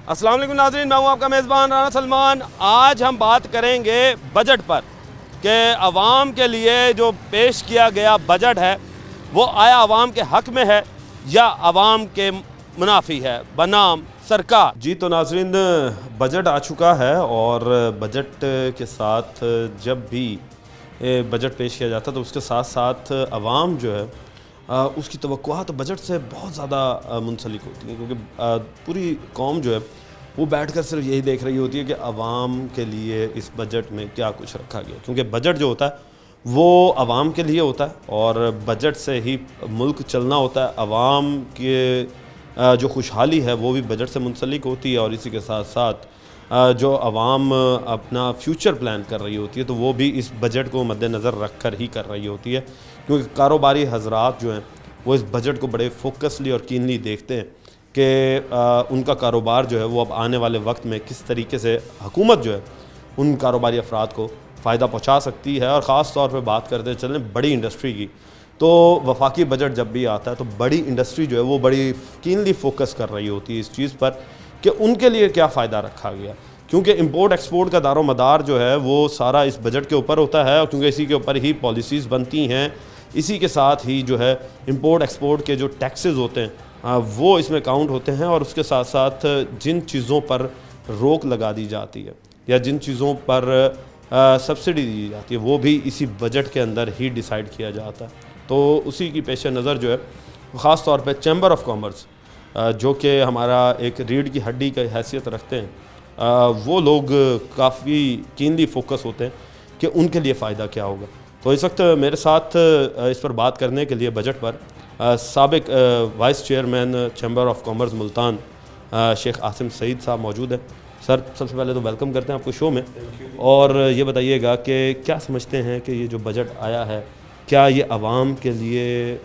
السلام علیکم ناظرین، میں ہوں آپ کا میزبان رانا سلمان۔ آج ہم بات کریں گے بجٹ پر کہ عوام کے لیے جو پیش کیا گیا بجٹ ہے وہ آیا عوام کے حق میں ہے یا عوام کے منافی ہے بنام سرکار۔ جی تو ناظرین، بجٹ آ چکا ہے اور بجٹ کے ساتھ جب بھی بجٹ پیش کیا جاتا ہے تو اس کے ساتھ ساتھ عوام جو ہے اس کی توقعات بجٹ سے بہت زیادہ منسلک ہوتی ہیں، کیونکہ پوری قوم جو ہے وہ بیٹھ کر صرف یہی دیکھ رہی ہوتی ہے کہ عوام کے لیے اس بجٹ میں کیا کچھ رکھا گیا، کیونکہ بجٹ جو ہوتا ہے وہ عوام کے لیے ہوتا ہے اور بجٹ سے ہی ملک چلنا ہوتا ہے۔ عوام کے جو خوشحالی ہے وہ بھی بجٹ سے منسلک ہوتی ہے، اور اسی کے ساتھ ساتھ جو عوام اپنا فیوچر پلان کر رہی ہوتی ہے تو وہ بھی اس بجٹ کو مد نظر رکھ کر ہی کر رہی ہوتی ہے، کیونکہ کاروباری حضرات جو ہیں وہ اس بجٹ کو بڑے فوکسلی اور کینلی دیکھتے ہیں کہ ان کا کاروبار جو ہے وہ اب آنے والے وقت میں کس طریقے سے حکومت جو ہے ان کاروباری افراد کو فائدہ پہنچا سکتی ہے۔ اور خاص طور پہ بات کرتے چلیں بڑی انڈسٹری کی، تو وفاقی بجٹ جب بھی آتا ہے تو بڑی انڈسٹری جو ہے وہ بڑی کینلی فوکس کر رہی ہوتی ہے اس چیز پر کہ ان کے لیے کیا فائدہ رکھا گیا، کیونکہ امپورٹ ایکسپورٹ کا دار و مدار جو ہے وہ سارا اس بجٹ کے اوپر ہوتا ہے، اور کیونکہ اسی کے اوپر ہی پالیسیز بنتی ہیں، اسی کے ساتھ ہی جو ہے امپورٹ ایکسپورٹ کے جو ٹیکسز ہوتے ہیں وہ اس میں کاؤنٹ ہوتے ہیں، اور اس کے ساتھ ساتھ جن چیزوں پر روک لگا دی جاتی ہے یا جن چیزوں پر سبسڈی دی جاتی ہے وہ بھی اسی بجٹ کے اندر ہی ڈیسائیڈ کیا جاتا ہے۔ تو اسی کی پیش نظر جو ہے خاص طور پہ چیمبر آف کامرس جو کہ ہمارا ایک ریڑھ کی ہڈی کی حیثیت رکھتے ہیں، وہ لوگ کافی کینلی فوکس ہوتے ہیں کہ ان کے لیے فائدہ کیا ہوگا۔ تو اس وقت میرے ساتھ اس پر بات کرنے کے لیے بجٹ پر سابق vice chairman chamber of commerce Multan شیخ عاصم سعید صاحب موجود ہیں۔ سر، سب سے پہلے تو ویلکم کرتے ہیں آپ کو شو میں، اور یہ بتائیے گا کہ کیا سمجھتے ہیں کہ یہ جو بجٹ آیا ہے کیا یہ عوام کے لیے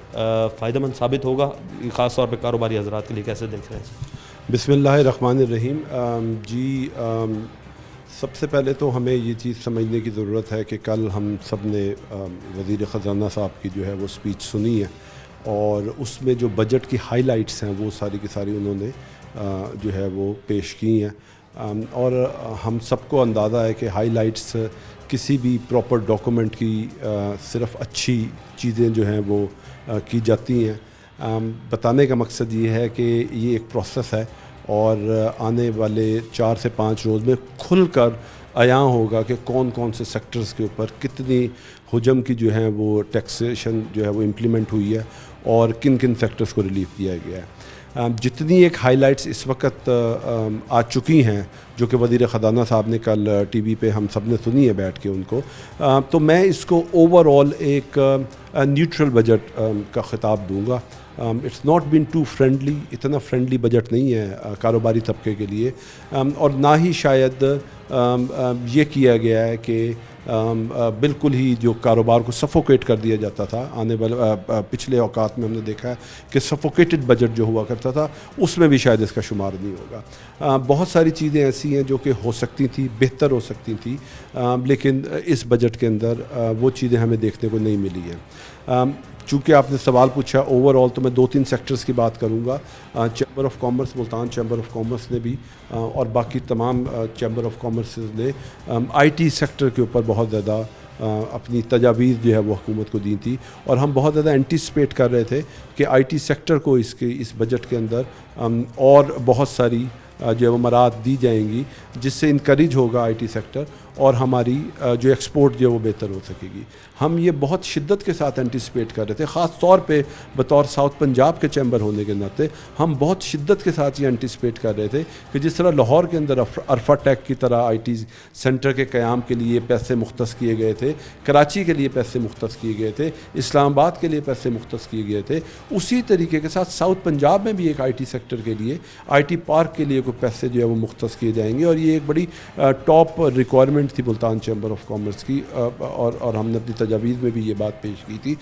فائدہ مند ثابت ہوگا، خاص طور پہ کاروباری حضرات کے لیے کیسے دیکھ رہے ہیں؟ بسم اللہ الرحمن الرحیم۔ سب سے پہلے تو ہمیں یہ چیز سمجھنے کی ضرورت ہے کہ کل ہم سب نے وزیر خزانہ صاحب کی جو ہے وہ سپیچ سنی ہے، اور اس میں جو بجٹ کی ہائی لائٹس ہیں وہ ساری کی ساری انہوں نے جو ہے وہ پیش کی ہیں، اور ہم سب کو اندازہ ہے کہ ہائی لائٹس کسی بھی پراپر ڈاکومنٹ کی صرف اچھی چیزیں جو ہیں وہ کی جاتی ہیں۔ بتانے کا مقصد یہ ہے کہ یہ ایک پروسیس ہے، اور آنے والے 4 سے 5 روز میں کھل کر عیاں ہوگا کہ کون کون سے سیکٹرز کے اوپر کتنی حجم کی جو ہیں وہ ٹیکسیشن جو ہے وہ امپلیمنٹ ہوئی ہے اور کن کن سیکٹرز کو ریلیف دیا گیا ہے۔ جتنی ایک ہائی لائٹس اس وقت آ چکی ہیں جو کہ وزیر خزانہ صاحب نے کل ٹی وی پہ ہم سب نے سنی ہے بیٹھ کے ان کو، تو میں اس کو اوور آل ایک نیوٹرل بجٹ کا خطاب دوں گا۔ It's not been too friendly, اتنا فرینڈلی بجٹ نہیں ہے کاروباری طبقے کے لیے، اور نہ ہی شاید یہ کیا گیا ہے کہ بالکل ہی جو کاروبار کو سفوکیٹ کر دیا جاتا تھا۔ آنے والے پچھلے اوقات میں ہم نے دیکھا ہے کہ سفوکیٹڈ بجٹ جو ہوا کرتا تھا اس میں بھی شاید اس کا شمار نہیں ہوگا۔ بہت ساری چیزیں ایسی ہیں جو کہ ہو سکتی تھیں، بہتر ہو سکتی تھیں، لیکن اس بجٹ کے اندر وہ چیزیں ہمیں دیکھنے کو نہیں ملی ہیں۔ چونکہ آپ نے سوال پوچھا اوور آل، تو میں 2-3 سیکٹرز کی بات کروں گا۔ Chamber of commerce, Multan chamber of commerce نے بھی اور باقی تمام چیمبر آف کامرس نے آئی ٹی سیکٹر کے اوپر بہت زیادہ اپنی تجاویز جو ہے وہ حکومت کو دی تھی، اور ہم بہت زیادہ اینٹیسپیٹ کر رہے تھے کہ آئی ٹی سیکٹر کو اس بجٹ کے اندر اور بہت ساری جو ہے وہ مراعات دی جائیں گی جس سے انکریج ہوگا آئی ٹی سیکٹر، اور ہماری جو ایکسپورٹ جو ہے وہ بہتر ہو سکے گی۔ ہم یہ بہت شدت کے ساتھ اینٹیسپیٹ کر رہے تھے، خاص طور پہ بطور ساؤتھ پنجاب کے چیمبر ہونے کے ناطے ہم بہت شدت کے ساتھ یہ اینٹیسپیٹ کر رہے تھے کہ جس طرح لاہور کے اندر عرفہ ٹیک کی طرح آئی ٹی سینٹر کے قیام کے لیے پیسے مختص کیے گئے تھے، کراچی کے لیے پیسے مختص کیے گئے تھے، اسلام آباد کے لیے پیسے مختص کیے گئے تھے، اسی طریقے کے ساتھ ساؤتھ پنجاب میں بھی ایک آئی ٹی سیکٹر کے لیے، آئی ٹی پارک کے لیے کوئی پیسے جو ہے وہ مختص کیے جائیں گے، اور یہ ایک بڑی ٹاپ ریکوائرمنٹ تھی ملتان چیمبر آف کامرس کی، اور ہم نے اپنی تجاویز میں بھی یہ بات پیش کی تھی،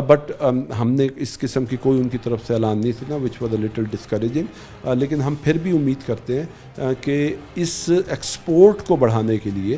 بٹ ہم نے اس قسم کی کوئی ان کی طرف سے اعلان نہیں سنا، which was a little discouraging, لیکن ہم پھر بھی امید کرتے ہیں کہ اس ایکسپورٹ کو بڑھانے کے لیے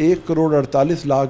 1,48,00,000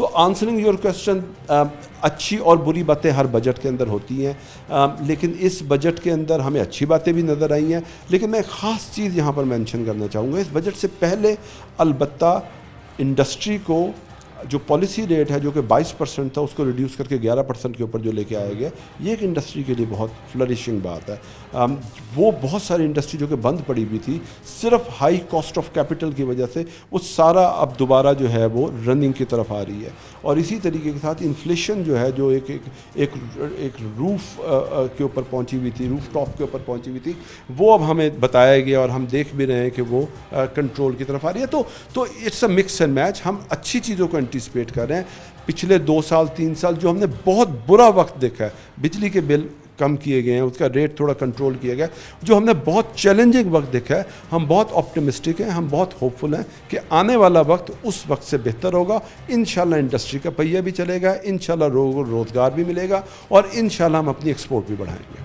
تو آنسرنگ یور کویسچن، اچھی اور بری باتیں ہر بجٹ کے اندر ہوتی ہیں، لیکن اس بجٹ کے اندر ہمیں اچھی باتیں بھی نظر آئی ہیں. لیکن میں ایک خاص چیز یہاں پر مینشن کرنا چاہوں گا. اس بجٹ سے پہلے البتہ انڈسٹری کو جو پالیسی ریٹ ہے جو کہ 22% تھا اس کو ریڈیوس کر کے 11% کے اوپر جو لے کے آیا گیا، یہ ایک انڈسٹری کے لیے بہت فلرشنگ بات ہے. وہ بہت ساری انڈسٹری جو کہ بند پڑی ہوئی تھی صرف ہائی کاسٹ آف کیپٹل کی وجہ سے، وہ سارا اب دوبارہ جو ہے وہ رننگ کی طرف آ رہی ہے. اور اسی طریقے کے ساتھ انفلیشن جو ہے جو ایک روف کے اوپر پہنچی ہوئی تھی، روف ٹاپ کے اوپر پہنچی ہوئی تھی، وہ اب ہمیں بتایا گیا اور ہم دیکھ بھی رہے ہیں کہ وہ کنٹرول کی طرف آ رہی ہے. تو it's a mix and match. ہم اچھی چیزوں کو انٹیسپیٹ کر رہے ہیں. پچھلے 2 سال 3 سال جو ہم نے بہت برا وقت دیکھا ہے، بجلی کے بل کم کیے گئے ہیں، اس کا ریٹ تھوڑا کنٹرول کیا گیا، جو ہم نے بہت چیلنجنگ وقت دیکھا ہے، ہم بہت آپٹمسٹک ہیں، ہم بہت ہوپ فل ہیں کہ آنے والا وقت اس وقت سے بہتر ہوگا. انشاءاللہ انڈسٹری کا پہیہ بھی چلے گا، انشاءاللہ روزگار بھی ملے گا، اور انشاءاللہ ہم اپنی ایکسپورٹ بھی بڑھائیں گے.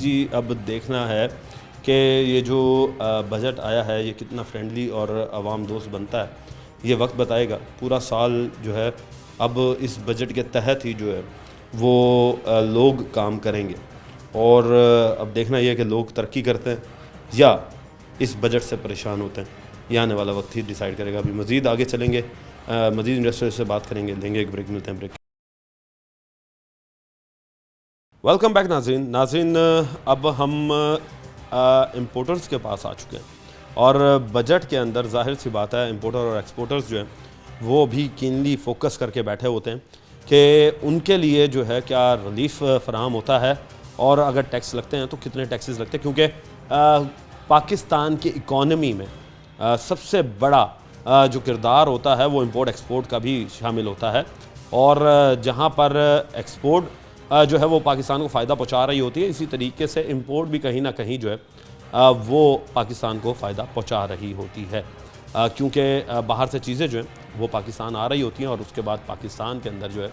یہ اب دیکھنا ہے کہ یہ جو بجٹ آیا ہے یہ کتنا فرینڈلی اور عوام دوست بنتا ہے، یہ وقت بتائے گا. پورا سال جو ہے اب اس بجٹ کے تحت ہی جو ہے وہ لوگ کام کریں گے، اور اب دیکھنا یہ ہے کہ لوگ ترقی کرتے ہیں یا اس بجٹ سے پریشان ہوتے ہیں. یہ آنے والا وقت ہی ڈیسائیڈ کرے گا. ابھی مزید آگے چلیں گے، مزید انڈسٹری سے بات کریں گے، لیں گے ایک بریک، ملتے ہیں بریک. ویلکم بیک ناظرین. اب ہم امپورٹرز کے پاس آ چکے ہیں، اور بجٹ کے اندر ظاہر سی بات ہے امپورٹر اور ایکسپورٹرز جو ہیں وہ بھی کینلی فوکس کر کے بیٹھے ہوتے ہیں کہ ان کے لیے جو ہے کیا ریلیف فراہم ہوتا ہے، اور اگر ٹیکس لگتے ہیں تو کتنے ٹیکسز لگتے ہیں. کیونکہ پاکستان کی اکانومی میں سب سے بڑا جو کردار ہوتا ہے وہ امپورٹ ایکسپورٹ کا بھی شامل ہوتا ہے، اور جہاں پر ایکسپورٹ جو ہے وہ پاکستان کو فائدہ پہنچا رہی ہوتی ہے، اسی طریقے سے امپورٹ بھی کہیں نہ کہیں جو ہے وہ پاکستان کو فائدہ پہنچا رہی ہوتی ہے. کیونکہ باہر سے چیزیں جو ہیں وہ پاکستان آ رہی ہوتی ہیں، اور اس کے بعد پاکستان کے اندر جو ہے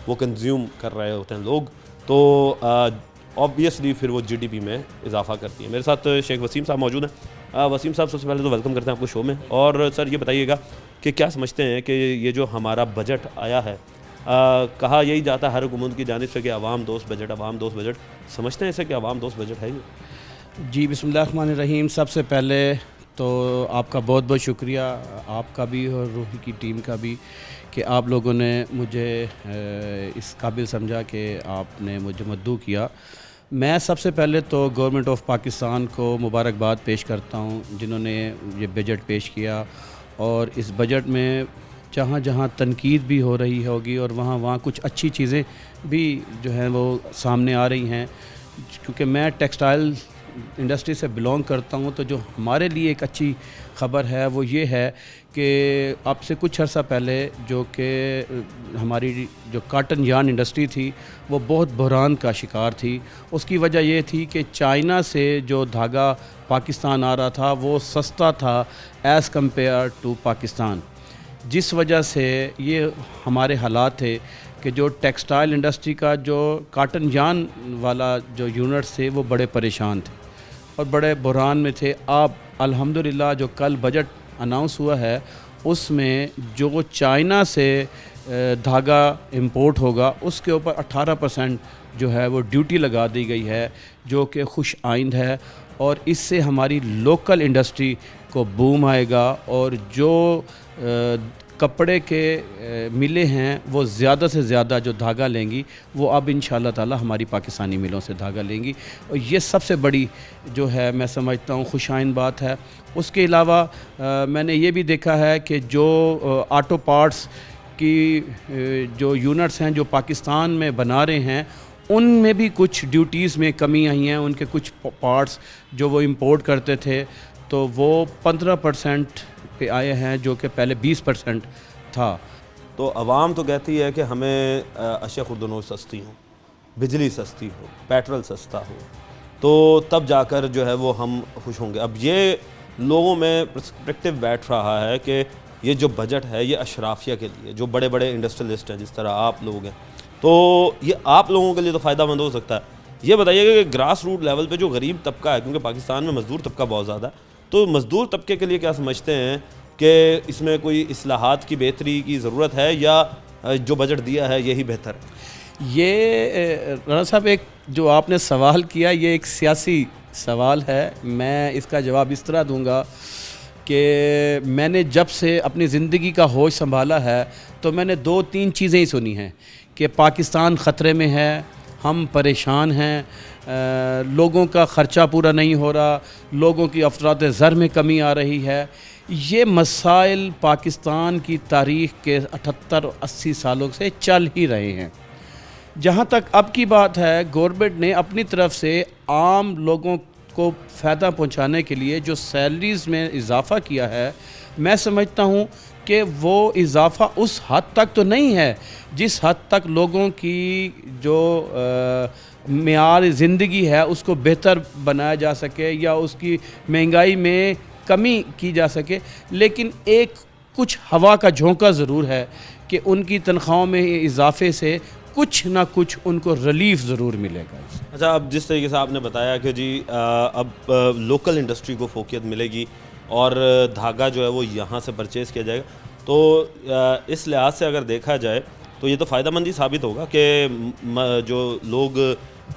وہ کنزیوم کر رہے ہوتے ہیں لوگ، تو آبویسلی پھر وہ جی ڈی پی میں اضافہ کرتی ہے. میرے ساتھ شیخ وسیم صاحب موجود ہیں. وسیم صاحب سب سے پہلے تو ویلکم کرتے ہیں آپ کو شو میں. اور سر یہ بتائیے گا کہ کیا سمجھتے ہیں کہ یہ جو ہمارا بجٹ آیا ہے، کہا یہی جاتا ہے ہر حکومت کی جانب سے کہ عوام دوست بجٹ، عوام دوست بجٹ، سمجھتے ہیں اسے کہ عوام دوست بجٹ ہے یہ؟ جی بسم اللہ الرحمن الرحیم. سب سے پہلے تو آپ کا بہت بہت شکریہ، آپ کا بھی اور روحی کی ٹیم کا بھی، کہ آپ لوگوں نے مجھے اس قابل سمجھا کہ آپ نے مجھے مدعو کیا. میں سب سے پہلے تو گورنمنٹ آف پاکستان کو مبارکباد پیش کرتا ہوں جنہوں نے یہ بجٹ پیش کیا، اور اس بجٹ میں جہاں جہاں تنقید بھی ہو رہی ہوگی اور وہاں کچھ اچھی چیزیں بھی جو ہیں وہ سامنے آ رہی ہیں. کیونکہ میں ٹیکسٹائل انڈسٹری سے بلونگ کرتا ہوں، تو جو ہمارے لیے ایک اچھی خبر ہے وہ یہ ہے کہ اب سے کچھ عرصہ پہلے جو کہ ہماری جو کاٹن یارن انڈسٹری تھی وہ بہت بحران کا شکار تھی. اس کی وجہ یہ تھی کہ چائنا سے جو دھاگا پاکستان آ رہا تھا وہ سستا تھا ایز کمپیئر ٹو پاکستان، جس وجہ سے یہ ہمارے حالات تھے کہ جو ٹیکسٹائل انڈسٹری کا جو کاٹن یارن والا جو یونٹس تھے وہ بڑے پریشان تھے اور بڑے بحران میں تھے. اب الحمدللہ جو کل بجٹ اناؤنس ہوا ہے اس میں جو چائنا سے دھاگا امپورٹ ہوگا اس کے اوپر 18% جو ہے وہ ڈیوٹی لگا دی گئی ہے، جو کہ خوش آئند ہے، اور اس سے ہماری لوکل انڈسٹری کو بوم آئے گا، اور جو کپڑے کے ملیں ہیں وہ زیادہ سے زیادہ جو دھاگا لیں گی وہ اب انشاءاللہ تعالی ہماری پاکستانی ملوں سے دھاگا لیں گی، اور یہ سب سے بڑی جو ہے میں سمجھتا ہوں خوش آئند بات ہے. اس کے علاوہ میں نے یہ بھی دیکھا ہے کہ جو آٹو پارٹس کی جو یونٹس ہیں جو پاکستان میں بنا رہے ہیں ان میں بھی کچھ ڈیوٹیز میں کمی آئی ہیں. ان کے کچھ پارٹس جو وہ امپورٹ کرتے تھے تو وہ 15% پہ آئے ہیں، جو کہ پہلے 20% تھا. تو عوام تو کہتی ہے کہ ہمیں اشیاء خوردنوش سستی ہوں، بجلی سستی ہو، پیٹرول سستا ہو، تو تب جا کر جو ہے وہ ہم خوش ہوں گے. اب یہ لوگوں میں پرسپیکٹیو بیٹھ رہا ہے کہ یہ جو بجٹ ہے یہ اشرافیہ کے لیے، جو بڑے بڑے انڈسٹریلسٹ ہیں جس طرح آپ لوگ ہیں، تو یہ آپ لوگوں کے لیے تو فائدہ مند ہو سکتا ہے. یہ بتائیے کہ گراس روٹ لیول پہ جو غریب طبقہ ہے، کیونکہ پاکستان میں مزدور طبقہ بہت زیادہ ہے، تو مزدور طبقے کے لیے کیا سمجھتے ہیں کہ اس میں کوئی اصلاحات کی بہتری کی ضرورت ہے یا جو بجٹ دیا ہے یہی بہتر ہے؟ یہ رانا صاحب ایک جو آپ نے سوال کیا یہ ایک سیاسی سوال ہے. میں اس کا جواب اس طرح دوں گا کہ میں نے جب سے اپنی زندگی کا ہوش سنبھالا ہے تو میں نے 2-3 چیزیں ہی سنی ہیں کہ پاکستان خطرے میں ہے, ہم پریشان ہیں, لوگوں کا خرچہ پورا نہیں ہو رہا, لوگوں کی افراد زر میں کمی آ رہی ہے. یہ مسائل پاکستان کی تاریخ کے 78-80 سالوں سے چل ہی رہے ہیں. جہاں تک اب کی بات ہے, گورنمنٹ نے اپنی طرف سے عام لوگوں کو فائدہ پہنچانے کے لیے جو سیلریز میں اضافہ کیا ہے, میں سمجھتا ہوں کہ وہ اضافہ اس حد تک تو نہیں ہے جس حد تک لوگوں کی جو معیار زندگی ہے اس کو بہتر بنایا جا سکے یا اس کی مہنگائی میں کمی کی جا سکے, لیکن ایک کچھ ہوا کا جھونکا ضرور ہے کہ ان کی تنخواہوں میں اضافے سے کچھ نہ کچھ ان کو ریلیف ضرور ملے گا. اچھا, اب جس طریقے سے آپ نے بتایا کہ جی اب لوکل انڈسٹری کو فوقیت ملے گی اور دھاگا جو ہے وہ یہاں سے پرچیز کیا جائے گا, تو اس لحاظ سے اگر دیکھا جائے تو یہ تو فائدہ مند ہی ثابت ہوگا کہ جو لوگ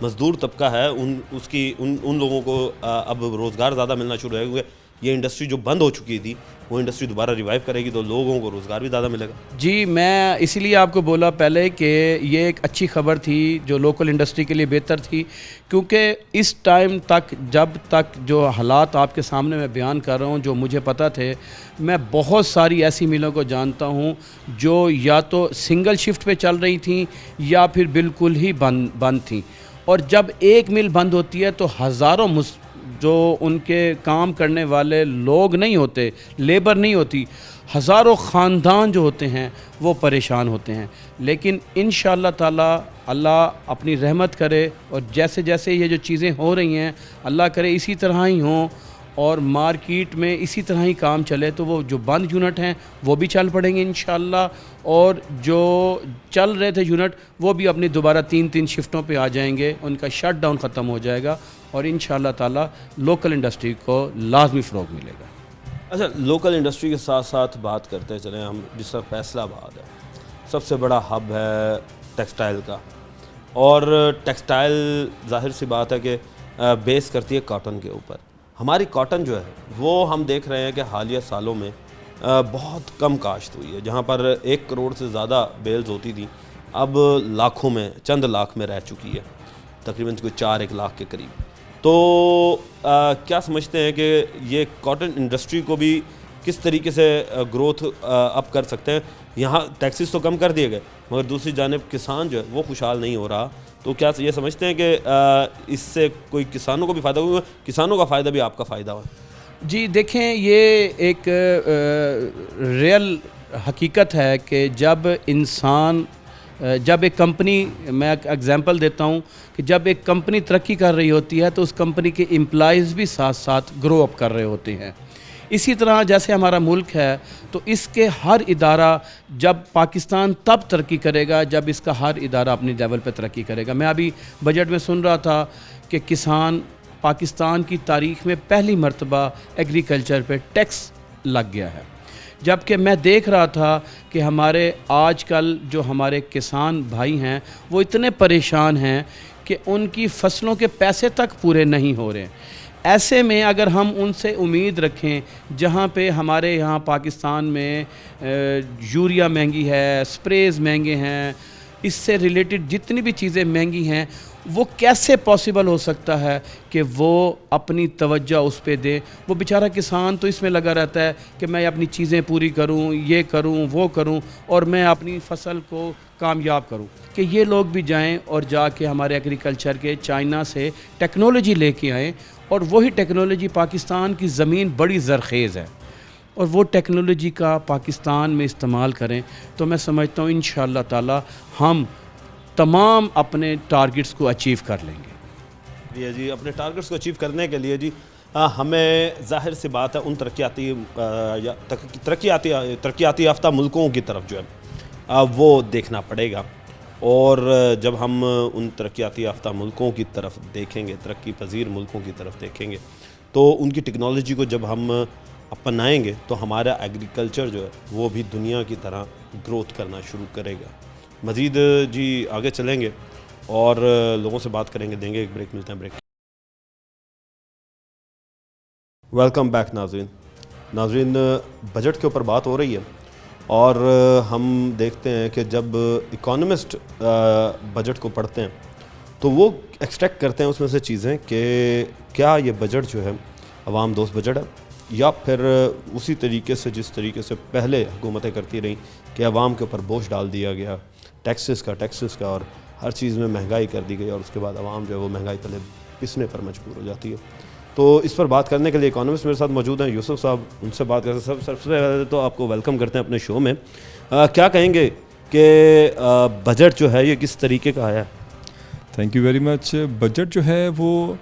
مزدور طبقہ ہے ان لوگوں کو اب روزگار زیادہ ملنا شروع ہے, کیونکہ یہ انڈسٹری جو بند ہو چکی تھی وہ انڈسٹری دوبارہ ریوائیو کرے گی تو لوگوں کو روزگار بھی زیادہ ملے گا. جی, میں اسی لیے آپ کو بولا پہلے کہ یہ ایک اچھی خبر تھی جو لوکل انڈسٹری کے لیے بہتر تھی, کیونکہ اس ٹائم تک جب تک جو حالات آپ کے سامنے میں بیان کر رہا ہوں جو مجھے پتہ تھے, میں بہت ساری ایسی ملوں کو جانتا ہوں جو یا تو سنگل شفٹ پہ چل رہی تھیں یا پھر بالکل ہی بند تھیں. اور جب ایک مل بند ہوتی ہے تو ہزاروں جو ان کے کام کرنے والے لوگ نہیں ہوتے, لیبر نہیں ہوتی, ہزاروں خاندان جو ہوتے ہیں وہ پریشان ہوتے ہیں. لیکن انشاءاللہ تعالی اللہ اپنی رحمت کرے اور جیسے جیسے یہ جو چیزیں ہو رہی ہیں اللہ کرے اسی طرح ہی ہوں اور مارکیٹ میں اسی طرح ہی کام چلے, تو وہ جو بند یونٹ ہیں وہ بھی چل پڑیں گے انشاءاللہ, اور جو چل رہے تھے یونٹ وہ بھی اپنی دوبارہ 3 شفٹوں پہ آ جائیں گے, ان کا شٹ ڈاؤن ختم ہو جائے گا اور انشاءاللہ تعالی لوکل انڈسٹری کو لازمی فروغ ملے گا. اچھا, لوکل انڈسٹری کے ساتھ ساتھ بات کرتے چلیں ہم, جس طرح فیصل آباد ہے سب سے بڑا ہب ہے ٹیکسٹائل کا, اور ٹیکسٹائل ظاہر سی بات ہے کہ بیس کرتی ہے کاٹن کے اوپر. ہماری کاٹن جو ہے وہ ہم دیکھ رہے ہیں کہ حالیہ سالوں میں بہت کم کاشت ہوئی ہے, جہاں پر 1 کروڑ سے زیادہ بیلز ہوتی تھیں اب لاکھوں میں, چند لاکھ میں رہ چکی ہے, تقریباً کوئی 4-1 لاکھ کے قریب. تو کیا سمجھتے ہیں کہ یہ کاٹن انڈسٹری کو بھی کس طریقے سے گروتھ اپ کر سکتے ہیں؟ یہاں ٹیکسز تو کم کر دیے گئے مگر دوسری جانب کسان جو ہے وہ خوشحال نہیں ہو رہا, تو کیا یہ سمجھتے ہیں کہ اس سے کوئی کسانوں کو بھی فائدہ ہوگا, کسانوں کا فائدہ بھی آپ کا فائدہ ہو؟ جی دیکھیں, یہ ایک ریئل حقیقت ہے کہ جب ایک کمپنی, میں ایک ایگزامپل دیتا ہوں کہ جب ایک کمپنی ترقی کر رہی ہوتی ہے تو اس کمپنی کے امپلائیز بھی ساتھ ساتھ گرو اپ کر رہے ہوتے ہیں. اسی طرح جیسے ہمارا ملک ہے تو اس کے ہر ادارہ, جب پاکستان تب ترقی کرے گا جب اس کا ہر ادارہ اپنی لیول پہ ترقی کرے گا. میں ابھی بجٹ میں سن رہا تھا کہ کسان پاکستان کی تاریخ میں پہلی مرتبہ ایگریکلچر پہ ٹیکس لگ گیا ہے, جبکہ میں دیکھ رہا تھا کہ ہمارے آج کل جو ہمارے کسان بھائی ہیں وہ اتنے پریشان ہیں کہ ان کی فصلوں کے پیسے تک پورے نہیں ہو رہے. ایسے میں اگر ہم ان سے امید رکھیں, جہاں پہ ہمارے یہاں پاکستان میں یوریا مہنگی ہے, سپریز مہنگے ہیں, اس سے ریلیٹڈ جتنی بھی چیزیں مہنگی ہیں, وہ کیسے پاسبل ہو سکتا ہے کہ وہ اپنی توجہ اس پہ دے؟ وہ بیچارہ کسان تو اس میں لگا رہتا ہے کہ میں اپنی چیزیں پوری کروں, یہ کروں, وہ کروں, اور میں اپنی فصل کو کامیاب کروں. کہ یہ لوگ بھی جائیں اور جا کے ہمارے ایگریکلچر کے چائنا سے ٹیکنالوجی لے کے آئیں, اور وہی ٹیکنالوجی پاکستان کی زمین بڑی زرخیز ہے, اور وہ ٹیکنالوجی کا پاکستان میں استعمال کریں, تو میں سمجھتا ہوں انشاءاللہ تعالی ہم تمام اپنے ٹارگٹس کو اچیو کر لیں گے. جی, اپنے ٹارگٹس کو اچیو کرنے کے لیے جی ہمیں ظاہر سی بات ہے ان ترقیاتی یافتہ ملکوں کی طرف جو ہے وہ دیکھنا پڑے گا, اور جب ہم ان ترقیاتی یافتہ ملکوں کی طرف دیکھیں گے, ترقی پذیر ملکوں کی طرف دیکھیں گے, تو ان کی ٹیکنالوجی کو جب ہم اپنائیں گے تو ہمارا ایگریکلچر جو ہے وہ بھی دنیا کی طرح گروتھ کرنا شروع کرے گا. مزید جی آگے چلیں گے اور لوگوں سے بات کریں گے, دیں گے ایک بریک, ملتے ہیں بریک. ویلکم بیک ناظرین, بجٹ کے اوپر بات ہو رہی ہے اور ہم دیکھتے ہیں کہ جب اکانومسٹ بجٹ کو پڑھتے ہیں تو وہ ایکسٹریکٹ کرتے ہیں اس میں سے چیزیں کہ کیا یہ بجٹ جو ہے عوام دوست بجٹ ہے یا پھر اسی طریقے سے جس طریقے سے پہلے حکومتیں کرتی رہیں کہ عوام کے اوپر بوجھ ڈال دیا گیا, ٹیکسز کا اور ہر چیز میں مہنگائی کر دی گئی اور اس کے بعد عوام جو ہے وہ مہنگائی تلے پسنے پر مجبور ہو جاتی ہے. تو اس پر بات کرنے کے لیے اکانومسٹ میرے ساتھ موجود ہیں, یوسف صاحب, ان سے بات کرتے ہیں. سب سے پہلے تو آپ کو ویلکم کرتے ہیں اپنے شو میں. کیا کہیں گے کہ بجٹ جو ہے یہ کس طریقے کا آیا ہے؟ Thank you very much. Budget جو ہے وہ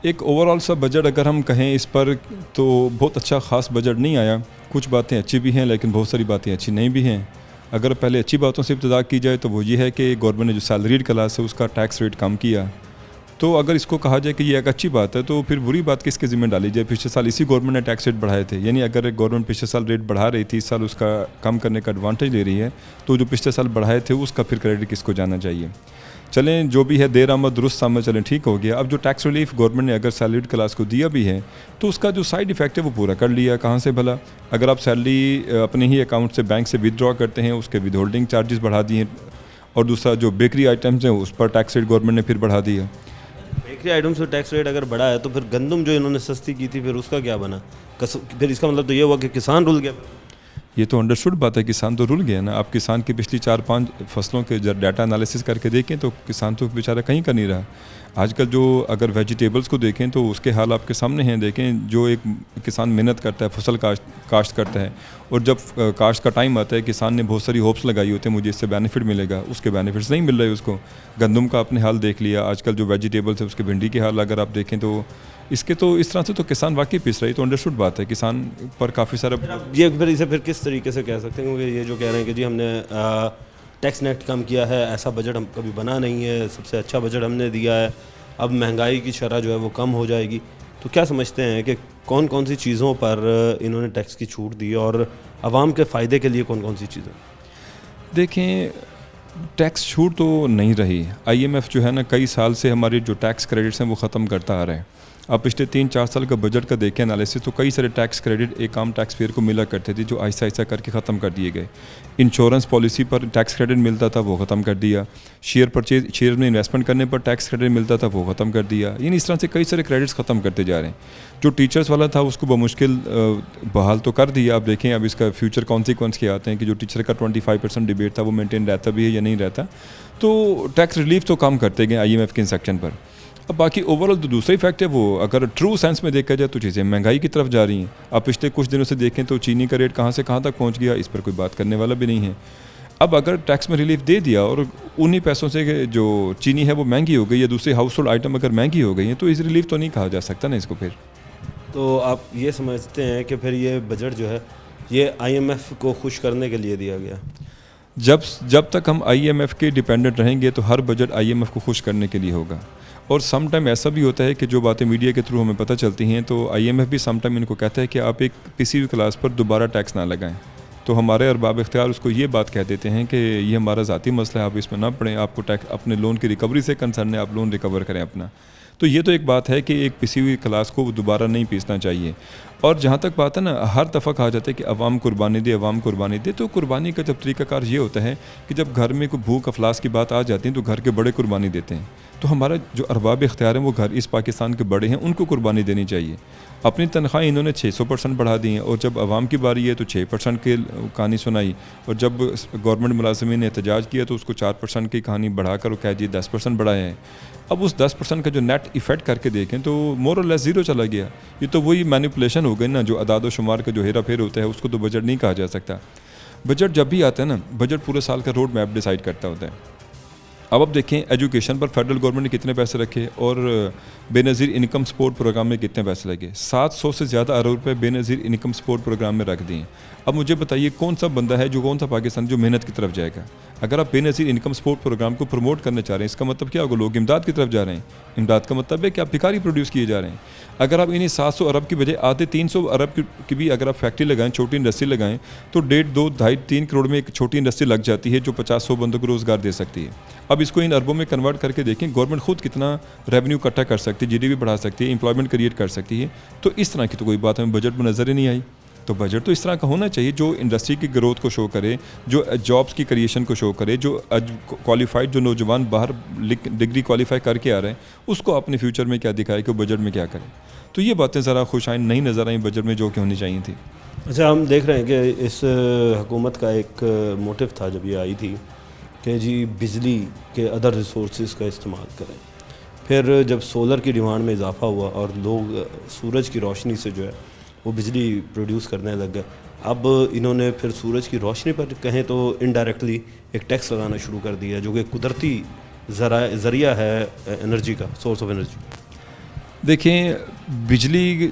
ایک اوور آل سا بجٹ اگر ہم کہیں اس پر تو بہت اچھا خاص بجٹ نہیں آیا. کچھ باتیں اچھی بھی ہیں لیکن بہت ساری باتیں اچھی نہیں بھی ہیں. اگر پہلے اچھی باتوں سے ابتدا کی جائے تو وہ یہ ہے کہ گورنمنٹ نے جو سیلریڈ کلاس ہے اس کا ٹیکس ریٹ کم کیا. تو اگر اس کو کہا جائے کہ یہ ایک اچھی بات ہے تو پھر بری بات کس کے ذمہ ڈالی جائے؟ پچھلے سال اسی گورنمنٹ نے ٹیکس ریٹ بڑھائے تھے, یعنی اگر گورنمنٹ پچھلے سال ریٹ بڑھا رہی تھی, اس سال اس کا کم کرنے کا ایڈوانٹیج لے رہی ہے, تو جو پچھلے سال بڑھائے تھے اس کا پھر کریڈٹ کس کو جانا چاہیے؟ چلیں جو بھی ہے دیر آمد درست آمد, چلیں ٹھیک ہو گیا. اب جو ٹیکس ریلیف گورنمنٹ نے اگر سیلریڈ کلاس کو دیا بھی ہے تو اس کا جو سائیڈ ایفیکٹ ہے وہ پورا کر لیا. کہاں سے بھلا؟ اگر آپ سیلری اپنے ہی اکاؤنٹ سے بینک سے ود ڈرا کرتے ہیں اس کے ود ہولڈنگ چارجز بڑھا دیے, اور دوسرا جو بیکری آئٹمز ہیں اس پر ٹیکس ریٹ گورنمنٹ نے پھر بڑھا دیا. بیکری آئٹم سے ٹیکس ریٹ اگر بڑھا ہے تو پھر گندم جو انہوں نے سستی کی تھی پھر اس کا کیا بنا؟ پھر اس کا مطلب تو یہ ہوا کہ کسان رل گیا. یہ تو انڈرسٹوڈ بات ہے, کسان تو رل گیا نا. آپ کسان کی پچھلی 4-5 فصلوں کے ڈیٹا انالیسس کر کے دیکھیں تو کسان تو بیچارہ کہیں کا نہیں رہا. آج کل جو اگر ویجیٹیبلز کو دیکھیں تو اس کے حال آپ کے سامنے ہیں. دیکھیں جو ایک کسان محنت کرتا ہے, فصل کاشت کرتا ہے, اور جب کاشت کا ٹائم آتا ہے کسان نے بہت ساری ہوپس لگائی ہوتی ہیں مجھے اس سے بینیفٹ ملے گا, اس کے بینیفٹس نہیں مل رہے اس کو. گندم کا اپنے حال دیکھ لیا, آج کل جو ویجیٹیبلز ہے اس کے بھنڈی کے حال اگر آپ دیکھیں تو اس کے تو اس طرح سے تو کسان واقعی پس رہی. تو انڈرسٹوڈ بات ہے, کسان پر کافی سارا یہ پھر اسے پھر کس طریقے سے کہہ سکتے ہیں, کیونکہ یہ جو کہہ رہے ہیں کہ جی ہم نے ٹیکس نیٹ کم کیا ہے, ایسا بجٹ ہم کبھی بنا نہیں ہے, سب سے اچھا بجٹ ہم نے دیا ہے, اب مہنگائی کی شرح جو ہے وہ کم ہو جائے گی. تو کیا سمجھتے ہیں کہ کون کون سی چیزوں پر انہوں نے ٹیکس کی چھوٹ دی اور عوام کے فائدے کے لیے کون کون سی چیزیں؟ دیکھیں ٹیکس چھوٹ تو نہیں رہی. آئی ایم ایف جو ہے نا کئی سال سے ہماری جو ٹیکس کریڈٹس ہیں وہ ختم کرتا آ رہے ہیں. آپ پچھلے 3-4 سال کا بجٹ کا دیکھیں انالیسس تو کئی سارے ٹیکس کریڈٹ ایک عام ٹیکس پیئر کو ملا کرتے تھے جو آہستہ آہستہ کر کے ختم کر دیے گئے. انشورنس پالیسی پر ٹیکس کریڈٹ ملتا تھا وہ ختم کر دیا. شیئر میں انویسٹمنٹ کرنے پر ٹیکس کریڈٹ ملتا تھا وہ ختم کر دیا. یعنی اس طرح سے کئی سارے کریڈٹس ختم کرتے جا رہے ہیں. جو ٹیچرس والا تھا اس کو بمشکل بحال تو کر دیا. آپ دیکھیں اب اس کا فیوچر کانسیکوینس کیا آتے ہیں کہ جو ٹیچر کا 25% ڈیبیٹ تھا وہ مینٹین رہتا بھی ہے یا نہیں رہتا. تو ٹیکس ریلیف تو کام کرتے گئے آئی ایم ایف کے سیکشن پر. اب باقی اوور آل تو دوسرا فیکٹ ہے وہ اگر ٹرو سینس میں دیکھا جائے تو چیزیں مہنگائی کی طرف جا رہی ہیں. آپ پچھلے کچھ دنوں سے دیکھیں تو چینی کا ریٹ کہاں سے کہاں تک پہنچ گیا, اس پر کوئی بات کرنے والا بھی نہیں ہے. اب اگر ٹیکس میں ریلیف دے دیا اور انہی پیسوں سے جو چینی ہے وہ مہنگی ہو گئی یا دوسرے ہاؤس ہولڈ آئٹم اگر مہنگی ہو گئی ہیں تو اس ریلیف تو نہیں کہا جا سکتا نا اس کو. پھر تو آپ یہ سمجھتے ہیں کہ پھر یہ بجٹ جو ہے یہ آئی ایم ایف کو خوش کرنے کے لیے دیا گیا؟ جب تک ہم آئی ایم ایف کے ڈیپینڈنٹ رہیں گے تو ہر بجٹ آئی ایم ایف کو خوش کرنے کے لیے ہوگا. اور سم ٹائم ایسا بھی ہوتا ہے کہ جو باتیں میڈیا کے تھرو ہمیں پتہ چلتی ہیں تو آئی ایم ایف بھی سم ٹائم ان کو کہتا ہے کہ آپ ایک کسی بھی کلاس پر دوبارہ ٹیکس نہ لگائیں. تو ہمارے ارباب اختیار اس کو یہ بات کہہ دیتے ہیں کہ یہ ہمارا ذاتی مسئلہ ہے, آپ اس میں نہ پڑیں, آپ کو ٹیکس اپنے لون کی ریکوری سے کنسرن ہے, آپ لون ریکور کریں اپنا. تو یہ تو ایک بات ہے کہ ایک پسی ہوئی کلاس کو دوبارہ نہیں پیسنا چاہیے. اور جہاں تک بات ہے نا, ہر دفعہ کہا جاتا ہے کہ عوام قربانی دے, عوام قربانی دے. تو قربانی کا جب طریقہ کار یہ ہوتا ہے کہ جب گھر میں کوئی بھوک افلاس کی بات آ جاتی ہے تو گھر کے بڑے قربانی دیتے ہیں. تو ہمارا جو ارباب اختیار ہیں وہ گھر اس پاکستان کے بڑے ہیں, ان کو قربانی دینی چاہیے. اپنی تنخواہیں انہوں نے 600% بڑھا دی ہیں, اور جب عوام کی باری ہے تو 6% کی کہانی سنائی, اور جب گورنمنٹ ملازمین نے احتجاج کیا تو اس کو 4% کی کہانی بڑھا کر وہ کہہ جی 10% بڑھائے ہیں. اب اس 10% کا جو نیٹ ایفیکٹ کر کے دیکھیں تو مور اور لیس زیرو چلا گیا. یہ تو وہی مینیپولیشن ہو گئی نا, جو اعداد و شمار کا جو ہیرا پھیر ہوتا ہے اس کو تو بجٹ نہیں کہا جا سکتا. بجٹ جب بھی آتا ہے نا, بجٹ پورے سال کا روڈ میپ ڈیسائیڈ کرتا ہوتا ہے. اب دیکھیں ایجوکیشن پر فیڈرل گورنمنٹ نے کتنے پیسے رکھے اور بے نظیر انکم سپورٹ پروگرام میں کتنے پیسے لگے. 700 سے زیادہ ارب روپے بے نظیر انکم سپورٹ پروگرام میں رکھ دیے. اب مجھے بتائیے کون سا بندہ ہے کون سا پاکستان جو محنت کی طرف جائے گا؟ اگر آپ بے نظیر انکم سپورٹ پروگرام کو پروموٹ کرنا چاہ رہے ہیں، اس کا مطلب کیا ہوگا؟ لوگ امداد کی طرف جا رہے ہیں. امداد کا مطلب ہے کہ آپ بھکاری پروڈیوس کیے جا رہے ہیں. اگر آپ انہیں 700 ارب کی بجائے آدھے 300 ارب کی بھی اگر آپ فیکٹری لگائیں، چھوٹی انڈسٹری لگائیں، تو 1.5 2 2.5 3 کروڑ میں ایک چھوٹی انڈسٹری لگ جاتی ہے جو 50-100 بندوں کو روزگار دے سکتی ہے. اب اس کو ان اربوں میں کنورٹ کر کے دیکھیں، گورنمنٹ خود کتنا ریونیو اکٹھا کر سکتی ہے، جی ڈی پی بڑھا سکتی ہے، امپلائمنٹ کریٹ کر سکتی ہے. تو اس طرح کی تو کوئی بات ہمیں بجٹ میں نظر ہی نہیں آئی. تو بجٹ تو اس طرح کا ہونا چاہیے جو انڈسٹری کی گروتھ کو شو کرے، جو جابس کی کریشن کو شو کرے، جو کوالیفائڈ جو نوجوان باہر ڈگری کوالیفائی کر کے آ رہے ہیں اس کو اپنے فیوچر میں کیا دکھائے کہ وہ بجٹ میں کیا کرے. تو یہ باتیں ذرا خوش آئند نہیں نظر آئیں بجٹ میں جو کہ ہونی چاہیے تھی. اچھا، ہم دیکھ رہے ہیں کہ اس حکومت کا ایک موٹیو تھا جب یہ آئی تھی کہ جی بجلی کے ادر ریسورسز کا استعمال کریں. پھر جب سولر کی ڈیمانڈ میں اضافہ ہوا اور لوگ سورج کی روشنی سے جو ہے وہ بجلی پروڈیوس کرنے لگ گئے، اب انہوں نے پھر سورج کی روشنی پر کہیں تو انڈائریکٹلی ایک ٹیکس لگانا شروع کر دیا جو کہ قدرتی ذریعہ ہے انرجی کا، سورس آف انرجی. دیکھیں، بجلی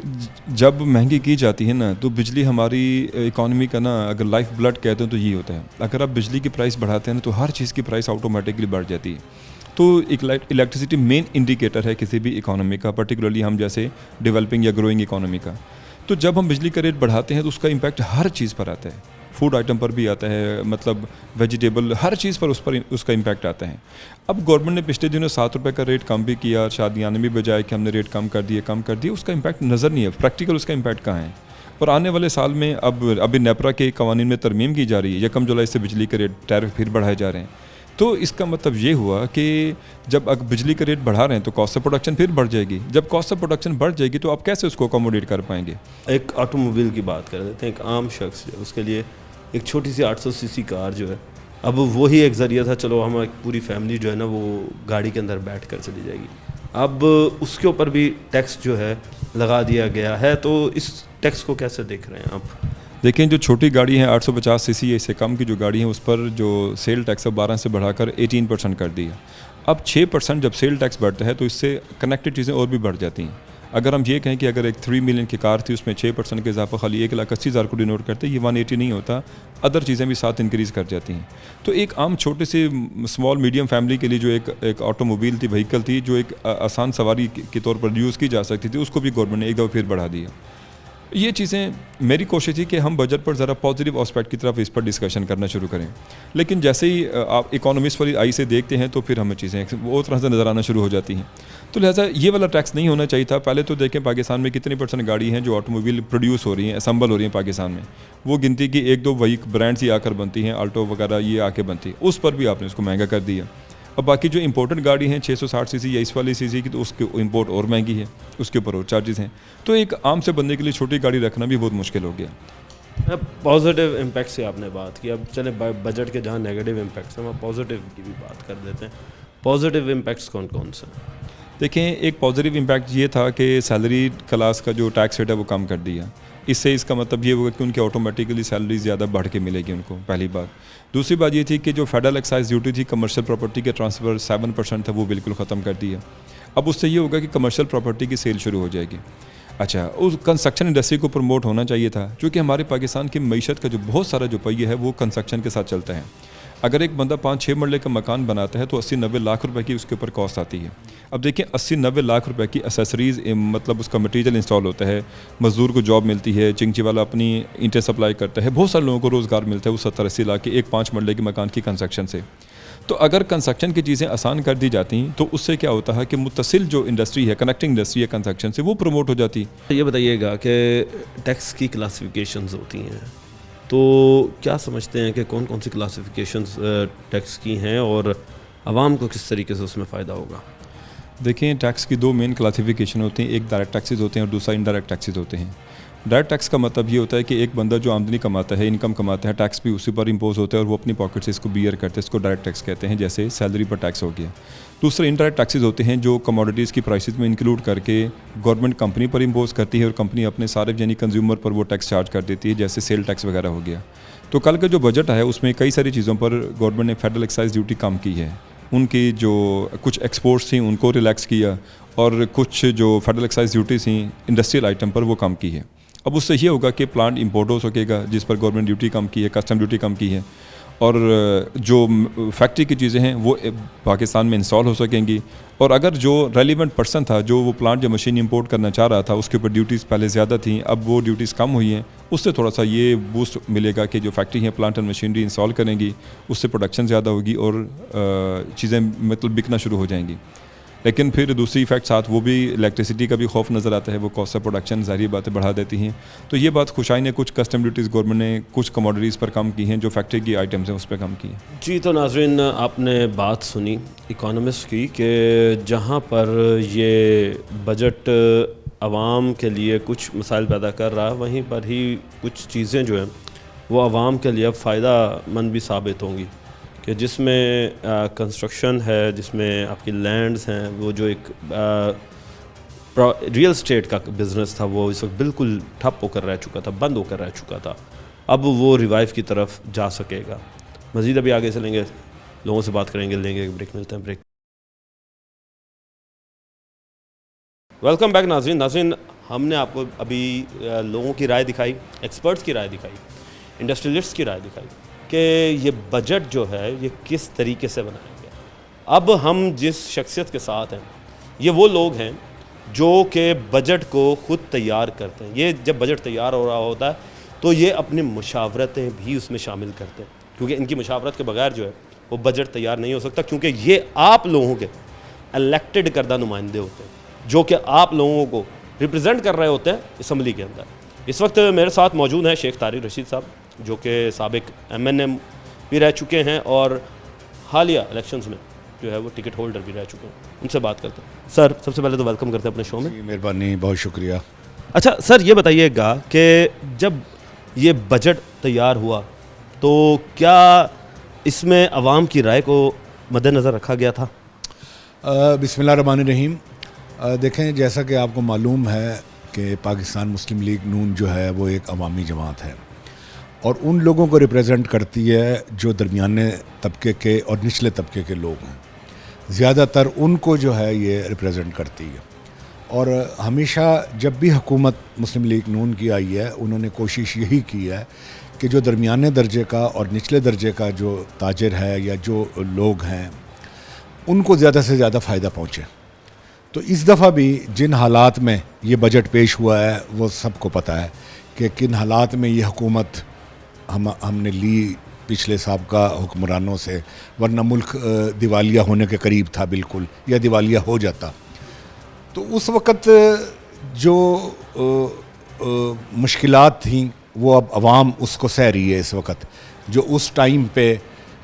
جب مہنگی کی جاتی ہے نا تو بجلی ہماری اکانومی کا نا اگر لائف بلڈ کہتے ہیں تو یہ ہوتا ہے. اگر آپ بجلی کی پرائس بڑھاتے ہیں نا تو ہر چیز کی پرائس آٹومیٹکلی بڑھ جاتی ہے. تو الیکٹریسٹی مین انڈیکیٹر ہے کسی بھی اکانومی کا، پرٹیکولرلی ہم جیسے ڈیولپنگ یا گروئنگ اکانومی کا. تو جب ہم بجلی کا ریٹ بڑھاتے ہیں تو اس کا امپیکٹ ہر چیز پر آتا ہے، فوڈ آئٹم پر بھی آتا ہے، مطلب ویجیٹیبل ہر چیز پر اس کا امپیکٹ آتا ہے. اب گورنمنٹ نے پچھلے دنوں 7 روپے کا ریٹ کم بھی کیا، شادی آنے بھی بجائے کہ ہم نے ریٹ کم کر دیا، اس کا امپیکٹ نظر نہیں ہے. پریکٹیکل اس کا امپیکٹ کہاں ہے؟ اور آنے والے سال میں ابھی نیپرا کے قوانین میں ترمیم کی جا رہی ہے، 1 جولائی سے بجلی کے ریٹ ٹیرف پھر بڑھائے جا رہے ہیں. تو اس کا مطلب یہ ہوا کہ جب بجلی کا ریٹ بڑھا رہے ہیں تو کاسٹ آف پروڈکشن پھر بڑھ جائے گی. جب کاسٹ آف پروڈکشن بڑھ جائے گی تو آپ کیسے اس کو اکوموڈیٹ کر پائیں گے؟ ایک آٹو موبائل کی بات کر دیتے ہیں. ایک عام شخص جو اس کے لیے ایک چھوٹی سی 800 cc کار جو ہے، اب وہی ایک ذریعہ تھا، چلو ہم پوری فیملی جو ہے نا وہ گاڑی کے اندر بیٹھ کر چلی جائے گی. اب اس کے اوپر بھی ٹیکس جو ہے لگا دیا گیا ہے. تو اس ٹیکس کو کیسے دیکھ رہے ہیں آپ؟ دیکھیں، جو چھوٹی گاڑی ہیں 850 cc یا اس سے کم کی جو گاڑی ہیں اس پر جو سیل ٹیکس 12 سے بڑھا کر 18% کر دیا. اب 6% جب سیل ٹیکس بڑھتا ہے تو اس سے کنیکٹڈ چیزیں اور بھی بڑھ جاتی ہیں. اگر ہم یہ کہیں کہ اگر ایک 3 ملین کی کار تھی اس میں 6% کے اضافہ خالی 1,80,000 کو ڈینوٹ کرتے، یہ 180 نہیں ہوتا، ادر چیزیں بھی ساتھ انکریز کر جاتی ہیں. تو ایک عام چھوٹے سے اسمال میڈیم فیملی کے لیے جو ایک آٹو موبائل تھی، وہیکل تھی جو ایک آسان سواری کے طور پر یوز کی جا سکتی تھی، اس کو بھی گورنمنٹ نے ایک دفعہ پھر بڑھا دیا. یہ چیزیں میری کوشش تھی کہ ہم بجٹ پر ذرا پازیٹیو آسپیکٹ کی طرف اس پر ڈسکشن کرنا شروع کریں. لیکن جیسے ہی آپ اکانومسٹ والی آئی سے دیکھتے ہیں تو پھر ہمیں چیزیں وہ طرح سے نظر آنا شروع ہو جاتی ہیں. تو لہٰذا یہ والا ٹیکس نہیں ہونا چاہیے تھا. پہلے تو دیکھیں پاکستان میں کتنی % گاڑی ہیں جو آٹو موبائل پروڈیوس ہو رہی ہیں، اسمبل ہو رہی ہیں پاکستان میں. وہ گنتی کی 1-2 وہی برانڈس ہی آ کر بنتی ہیں، آلٹو وغیرہ یہ آ کے بنتی ہے، اس پر بھی آپ نے اس کو مہنگا کر دیا. اب باقی جو امپورٹنٹ گاڑی ہیں 660 cc یا اس والی cc کی تو اس کے امپورٹ اور مہنگی ہے، اس کے اوپر اور چارجز ہیں. تو ایک عام سے بندے کے لیے چھوٹی گاڑی رکھنا بھی بہت مشکل ہو گیا. پازیٹیو امپیکٹ سے آپ نے بات کی، اب چلیں بجٹ کے جہاں نیگیٹو امپیکٹس ہیں وہاں پازیٹیو کی بھی بات کر دیتے ہیں. پازیٹیو امپیکٹس کون کون سے ہیں؟ دیکھیں، ایک پازیٹیو امپیکٹ یہ تھا کہ سیلری کلاس کا جو ٹیکس ریٹ ہے وہ کم کر دیا. اس سے اس کا مطلب یہ ہوگا کہ ان کی آٹومیٹکلی سیلری زیادہ بڑھ کے ملے گی ان کو، پہلی بات. دوسری بات یہ تھی کہ جو فیڈرل ایکسائز ڈیوٹی تھی کمرشل پراپرٹی کے ٹرانسفر 7% تھا، وہ بالکل ختم کر دیا. اب اس سے یہ ہوگا کہ کمرشل پراپرٹی کی سیل شروع ہو جائے گی. اچھا، اس کنسٹرکشن انڈسٹری کو پروموٹ ہونا چاہیے تھا کیونکہ ہمارے پاکستان کی معیشت کا جو بہت سارا جو پہیہ ہے وہ کنسٹرکشن کے ساتھ چلتا ہے. اگر ایک بندہ 5-6 مرلے کا مکان بناتا ہے تو 80-90 لاکھ روپے کی اس کے اوپر کاسٹ آتی ہے. اب دیکھیں 80-90 لاکھ روپے کی اسیسریز، مطلب اس کا مٹیریل انسٹال ہوتا ہے، مزدور کو جاب ملتی ہے، چنگچی والا اپنی اینٹیں سپلائی کرتا ہے، بہت سارے لوگوں کو روزگار ملتا ہے وہ 70-80 لاکھ کے ایک 5 مرلے کے مکان کی کنسٹرکشن سے. تو اگر کنسٹرکشن کی چیزیں آسان کر دی جاتی ہیں تو اس سے کیا ہوتا ہے کہ متصل جو انڈسٹری ہے، کنیکٹنگ انڈسٹری ہے کنسٹرکشن سے، وہ پروموٹ ہو جاتی. یہ بتائیے گا کہ ٹیکس کی کلاسیفیکیشنز ہوتی ہیں، تو کیا سمجھتے ہیں کہ کون کون سی کلاسیفیکیشنز ٹیکس کی ہیں اور عوام کو کس طریقے سے اس میں فائدہ ہوگا؟ دیکھیں، ٹیکس کی 2 مین کلاسیفیکیشن ہوتی ہیں، ایک ڈائریکٹ ٹیکسز ہوتے ہیں اور دوسرا انڈائریکٹ ٹیکسز ہوتے ہیں. ڈائریکٹ ٹیکس کا مطلب یہ ہوتا ہے کہ ایک بندہ جو آمدنی کماتا ہے، انکم کماتا ہے، ٹیکس بھی اسی پر امپوز ہوتا ہے اور وہ اپنی پاکٹ سے اس کو بیئر کرتے ہیں، اس کو ڈائریکٹ ٹیکس کہتے ہیں، جیسے سیلری پر ٹیکس ہو گیا. دوسرے انڈائریکٹ ٹیکسز ہوتے ہیں جو کموڈیٹیز کی پرائسز میں انکلوڈ کر کے گورنمنٹ کمپنی پر امپوز کرتی ہے اور کمپنی اپنے صارف یعنی کنزیومر پر وہ ٹیکس چارج کر دیتی ہے، جیسے سیل ٹیکس وغیرہ ہو گیا. تو کل کا جو بجٹ ہے اس میں کئی ساری چیزوں پر گورنمنٹ نے فیڈرل ایکسائز ڈیوٹی کم کی ہے. ان کی جو کچھ ایکسپورٹس تھیں ان کو ریلیکس کیا اور کچھ جو فیڈرل ایکسائز ڈیوٹی تھیں انڈسٹریل آئٹم پر وہ کم کی ہے. اب اس سے یہ ہوگا کہ پلانٹ امپورٹ ہو سکے گا جس پر گورنمنٹ ڈیوٹی کم کی ہے, کسٹم ڈیوٹی کم کی ہے, اور جو فیکٹری کی چیزیں ہیں وہ پاکستان میں انسٹال ہو سکیں گی. اور اگر جو ریلیونٹ پرسن تھا جو وہ پلانٹ یا مشین امپورٹ کرنا چاہ رہا تھا اس کے اوپر ڈیوٹیز پہلے زیادہ تھیں, اب وہ ڈیوٹیز کم ہوئی ہیں, اس سے تھوڑا سا یہ بوسٹ ملے گا کہ جو فیکٹری ہیں پلانٹ اینڈ مشینری انسٹال کریں گی اس سے پروڈکشن زیادہ ہوگی اور چیزیں مطلب بکنا شروع ہو جائیں گی. لیکن پھر دوسری ایفیکٹ ساتھ وہ بھی الیکٹریسٹی کا بھی خوف نظر آتا ہے, وہ کاسٹ آف پروڈکشن ظاہری باتیں بڑھا دیتی ہیں. تو یہ بات خوشائی نے کچھ کسٹم ڈیوٹیز گورنمنٹ نے کچھ کموڈیٹیز پر کم کی ہیں, جو فیکٹری کی آئٹمز ہیں اس پہ کم کی ہیں. جی تو ناظرین آپ نے بات سنی اکانومسٹ کی کہ جہاں پر یہ بجٹ عوام کے لیے کچھ مسائل پیدا کر رہا ہے وہیں پر ہی کچھ چیزیں جو ہیں وہ عوام کے لیے فائدہ مند بھی ثابت ہوں گی, کہ جس میں کنسٹرکشن ہے, جس میں آپ کی لینڈز ہیں, وہ جو ایک ریئل اسٹیٹ کا بزنس تھا وہ اس وقت بالکل ٹھپ ہو کر رہ چکا تھا, بند ہو کر رہ چکا تھا, اب وہ ریوائیو کی طرف جا سکے گا. مزید ابھی آگے چلیں گے, لوگوں سے بات کریں گے, لیں گے بریک, ملتے ہیں بریک. ویلکم بیک ناظرین, ہم نے آپ کو ابھی لوگوں کی رائے دکھائی, ایکسپرٹس کی رائے دکھائی, انڈسٹریلسٹ کی رائے دکھائی کہ یہ بجٹ جو ہے یہ کس طریقے سے بنایا گیا. اب ہم جس شخصیت کے ساتھ ہیں یہ وہ لوگ ہیں جو کہ بجٹ کو خود تیار کرتے ہیں. یہ جب بجٹ تیار ہو رہا ہوتا ہے تو یہ اپنی مشاورتیں بھی اس میں شامل کرتے ہیں, کیونکہ ان کی مشاورت کے بغیر جو ہے وہ بجٹ تیار نہیں ہو سکتا, کیونکہ یہ آپ لوگوں کے الیکٹڈ کردہ نمائندے ہوتے ہیں جو کہ آپ لوگوں کو ریپرزینٹ کر رہے ہوتے ہیں اسمبلی کے اندر. اس وقت میرے ساتھ موجود ہیں شیخ طارق رشید صاحب جو کہ سابق MNM بھی رہ چکے ہیں اور حالیہ الیکشنز میں جو ہے وہ ٹکٹ ہولڈر بھی رہ چکے ہیں. ان سے بات کرتے ہیں. سر سب سے پہلے تو ویلکم کرتے ہیں اپنے شو میں. مہربانی, بہت شکریہ. اچھا سر یہ بتائیے گا کہ جب یہ بجٹ تیار ہوا تو کیا اس میں عوام کی رائے کو مد نظر رکھا گیا تھا؟ بسم اللہ الرحمن الرحیم. دیکھیں, جیسا کہ آپ کو معلوم ہے کہ پاکستان مسلم لیگ نون جو ہے وہ ایک عوامی جماعت ہے اور ان لوگوں کو ریپریزنٹ کرتی ہے جو درمیانے طبقے کے اور نچلے طبقے کے لوگ ہیں. زیادہ تر ان کو جو ہے یہ ریپریزنٹ کرتی ہے. اور ہمیشہ جب بھی حکومت مسلم لیگ نون کی آئی ہے انہوں نے کوشش یہی کی ہے کہ جو درمیانے درجے کا اور نچلے درجے کا جو تاجر ہے یا جو لوگ ہیں ان کو زیادہ سے زیادہ فائدہ پہنچے. تو اس دفعہ بھی جن حالات میں یہ بجٹ پیش ہوا ہے وہ سب کو پتہ ہے کہ کن حالات میں یہ حکومت ہم نے لی پچھلے سابقہ حکمرانوں سے, ورنہ ملک دیوالیہ ہونے کے قریب تھا بالکل, یا دیوالیہ ہو جاتا. تو اس وقت جو مشکلات تھیں وہ اب عوام اس کو سہ رہی ہے. اس وقت جو اس ٹائم پہ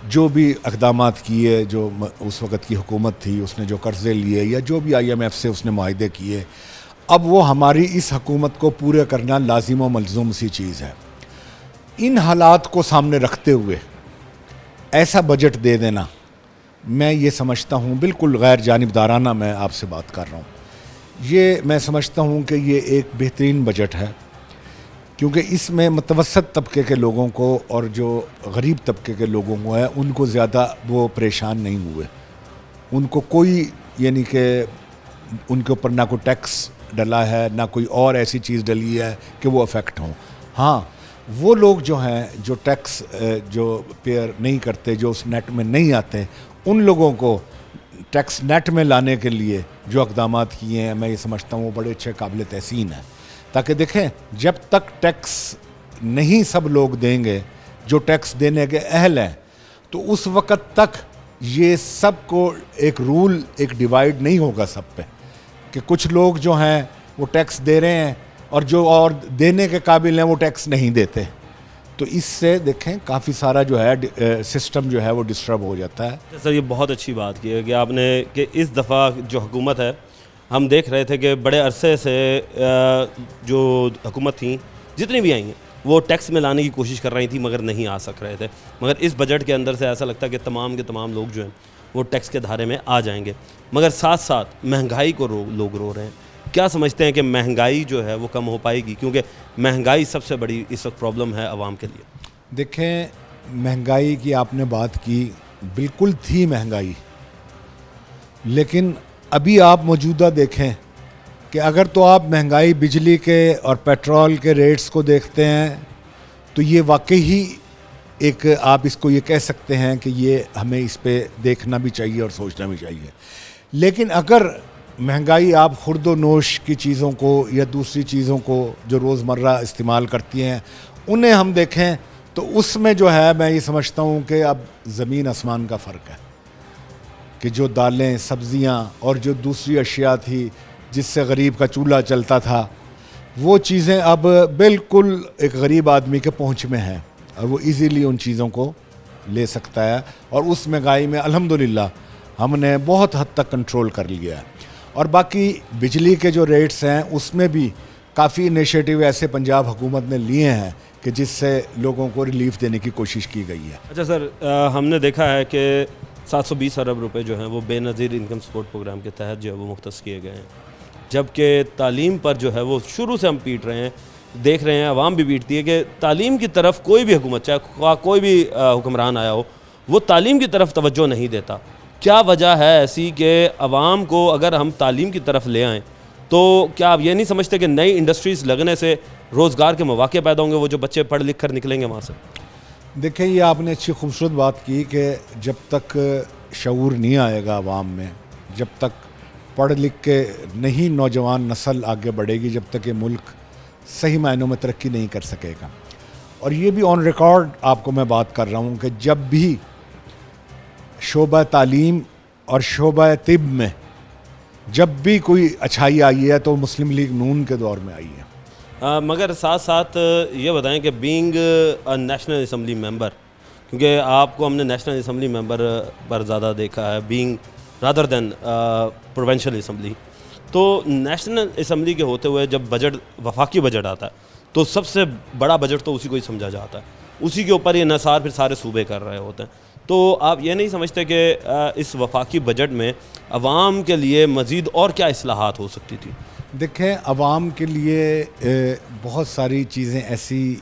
جو بھی اقدامات کیے, جو اس وقت کی حکومت تھی اس نے جو قرضے لیے یا جو بھی IMF سے اس نے معاہدے کیے, اب وہ ہماری اس حکومت کو پورے کرنا لازم و ملزوم سی چیز ہے. ان حالات کو سامنے رکھتے ہوئے ایسا بجٹ دے دینا, میں یہ سمجھتا ہوں بالکل غیر جانبدارانہ میں آپ سے بات کر رہا ہوں, یہ میں سمجھتا ہوں کہ یہ ایک بہترین بجٹ ہے, کیونکہ اس میں متوسط طبقے کے لوگوں کو اور جو غریب طبقے کے لوگوں کو ہے ان کو زیادہ وہ پریشان نہیں ہوئے. ان کو کوئی یعنی کہ ان کے اوپر نہ کوئی ٹیکس ڈلا ہے نہ کوئی اور ایسی چیز ڈلی ہے کہ وہ افیکٹ ہوں. ہاں, وہ لوگ جو ہیں جو ٹیکس جو پیئر نہیں کرتے, جو اس نیٹ میں نہیں آتے, ان لوگوں کو ٹیکس نیٹ میں لانے کے لیے جو اقدامات کیے ہیں میں یہ سمجھتا ہوں وہ بڑے اچھے قابل تحسین ہیں. تاکہ دیکھیں, جب تک ٹیکس نہیں سب لوگ دیں گے جو ٹیکس دینے کے اہل ہیں تو اس وقت تک یہ سب کو ایک رول, ایک ڈیوائیڈ نہیں ہوگا سب پہ کہ کچھ لوگ جو ہیں وہ ٹیکس دے رہے ہیں اور جو اور دینے کے قابل ہیں وہ ٹیکس نہیں دیتے. تو اس سے دیکھیں کافی سارا جو ہے سسٹم جو ہے وہ ڈسٹرب ہو جاتا ہے. سر یہ بہت اچھی بات کی ہے کہ آپ نے کہ اس دفعہ جو حکومت ہے, ہم دیکھ رہے تھے کہ بڑے عرصے سے جو حکومت تھیں جتنی بھی آئی ہیں وہ ٹیکس میں لانے کی کوشش کر رہی تھیں مگر نہیں آ سک رہے تھے. مگر اس بجٹ کے اندر سے ایسا لگتا ہے کہ تمام کے تمام لوگ جو ہیں وہ ٹیکس کے دھارے میں آ جائیں گے. مگر ساتھ ساتھ مہنگائی کو لوگ رو رہے ہیں. کیا سمجھتے ہیں کہ مہنگائی جو ہے وہ کم ہو پائے گی؟ کیونکہ مہنگائی سب سے بڑی اس وقت پرابلم ہے عوام کے لیے. دیکھیں, مہنگائی کی آپ نے بات کی, بالکل تھی مہنگائی, لیکن ابھی آپ موجودہ دیکھیں کہ اگر تو آپ مہنگائی بجلی کے اور پیٹرول کے ریٹس کو دیکھتے ہیں تو یہ واقعی ہی ایک آپ اس کو یہ کہہ سکتے ہیں کہ یہ ہمیں اس پہ دیکھنا بھی چاہیے اور سوچنا بھی چاہیے. لیکن اگر مہنگائی آپ خورد و نوش کی چیزوں کو یا دوسری چیزوں کو جو روزمرہ استعمال کرتی ہیں انہیں ہم دیکھیں تو اس میں جو ہے میں یہ سمجھتا ہوں کہ اب زمین آسمان کا فرق ہے کہ جو دالیں سبزیاں اور جو دوسری اشیاء تھی جس سے غریب کا چولہا چلتا تھا وہ چیزیں اب بالکل ایک غریب آدمی کے پہنچ میں ہیں اور وہ ایزیلی ان چیزوں کو لے سکتا ہے. اور اس مہنگائی میں الحمدللہ ہم نے بہت حد تک کنٹرول کر لیا ہے. اور باقی بجلی کے جو ریٹس ہیں اس میں بھی کافی انیشیٹو ایسے پنجاب حکومت نے لیے ہیں کہ جس سے لوگوں کو ریلیف دینے کی کوشش کی گئی ہے. اچھا سر، ہم نے دیکھا ہے کہ 720 ارب روپے جو ہیں وہ بے نظیر انکم سپورٹ پروگرام کے تحت جو ہے وہ مختص کیے گئے ہیں، جبکہ تعلیم پر جو ہے وہ شروع سے ہم پیٹ رہے ہیں، دیکھ رہے ہیں، عوام بھی پیٹتی ہے کہ تعلیم کی طرف کوئی بھی حکومت چاہے کوئی بھی حکمران آیا ہو وہ تعلیم کی طرف توجہ نہیں دیتا. کیا وجہ ہے ایسی کہ عوام کو اگر ہم تعلیم کی طرف لے آئیں تو کیا آپ یہ نہیں سمجھتے کہ نئی انڈسٹریز لگنے سے روزگار کے مواقع پیدا ہوں گے، وہ جو بچے پڑھ لکھ کر نکلیں گے وہاں سے؟ دیکھیں، یہ آپ نے اچھی خوبصورت بات کی کہ جب تک شعور نہیں آئے گا عوام میں، جب تک پڑھ لکھ کے نہیں نوجوان نسل آگے بڑھے گی، جب تک یہ ملک صحیح معنوں میں ترقی نہیں کر سکے گا. اور یہ بھی آن ریکارڈ آپ کو میں بات کر رہا ہوں کہ جب بھی شعبہ تعلیم اور شعبہ طب میں جب بھی کوئی اچھائی آئی ہے تو مسلم لیگ نون کے دور میں آئی ہے. مگر ساتھ ساتھ یہ بتائیں کہ بینگ نیشنل اسمبلی ممبر، کیونکہ آپ کو ہم نے نیشنل اسمبلی ممبر پر زیادہ دیکھا ہے being rather than provincial assembly, تو نیشنل اسمبلی کے ہوتے ہوئے جب بجٹ وفاقی بجٹ آتا ہے تو سب سے بڑا بجٹ تو اسی کو ہی سمجھا جاتا ہے، اسی کے اوپر یہ نثار پھر سارے صوبے کر رہے ہوتے ہیں. تو آپ یہ نہیں سمجھتے کہ اس وفاقی بجٹ میں عوام کے لیے مزید اور کیا اصلاحات ہو سکتی تھی؟ دیکھیں، عوام کے لیے بہت ساری چیزیں ایسی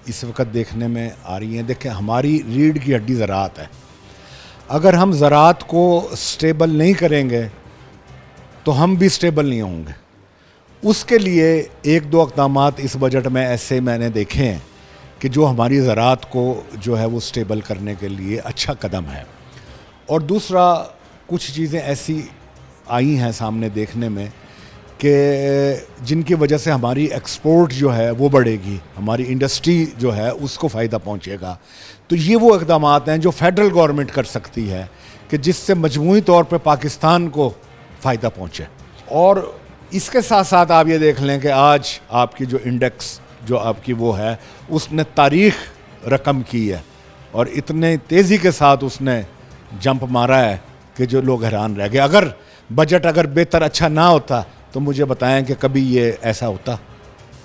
اس وقت دیکھنے میں آ رہی ہیں. دیکھیں، ہماری ریڑھ کی ہڈی زراعت ہے. اگر ہم زراعت کو سٹیبل نہیں کریں گے تو ہم بھی سٹیبل نہیں ہوں گے. اس کے لیے ایک دو اقدامات اس بجٹ میں ایسے میں نے دیکھے ہیں کہ جو ہماری زراعت کو جو ہے وہ سٹیبل کرنے کے لیے اچھا قدم ہے. اور دوسرا، کچھ چیزیں ایسی آئی ہیں سامنے دیکھنے میں کہ جن کی وجہ سے ہماری ایکسپورٹ جو ہے وہ بڑھے گی، ہماری انڈسٹری جو ہے اس کو فائدہ پہنچے گا. تو یہ وہ اقدامات ہیں جو فیڈرل گورنمنٹ کر سکتی ہے کہ جس سے مجموعی طور پہ پاکستان کو فائدہ پہنچے. اور اس کے ساتھ ساتھ آپ یہ دیکھ لیں کہ آج آپ کی جو انڈیکس جو آپ کی وہ ہے اس نے تاریخ رقم کی ہے اور اتنے تیزی کے ساتھ اس نے جمپ مارا ہے کہ جو لوگ حیران رہ گئے. اگر بجٹ اگر بہتر اچھا نہ ہوتا تو مجھے بتائیں کہ کبھی یہ ایسا ہوتا؟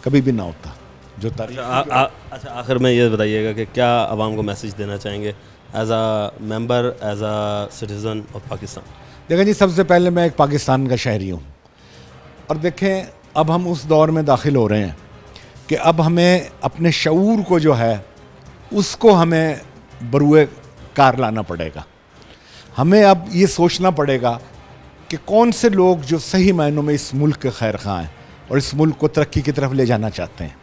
کبھی بھی نہ ہوتا. جو تاریخ اچھا، آخر میں یہ بتائیے گا کہ کیا عوام کو میسج دینا چاہیں گے as a member, as a citizen of Pakistan? دیکھیں جی، سب سے پہلے میں ایک پاکستان کا شہری ہوں اور دیکھیں اب ہم اس دور میں داخل ہو رہے ہیں کہ اب ہمیں اپنے شعور کو جو ہے اس کو ہمیں بروئے کار لانا پڑے گا. ہمیں اب یہ سوچنا پڑے گا کہ کون سے لوگ جو صحیح معنوں میں اس ملک کے خیر خواہ ہیں اور اس ملک کو ترقی کی طرف لے جانا چاہتے ہیں.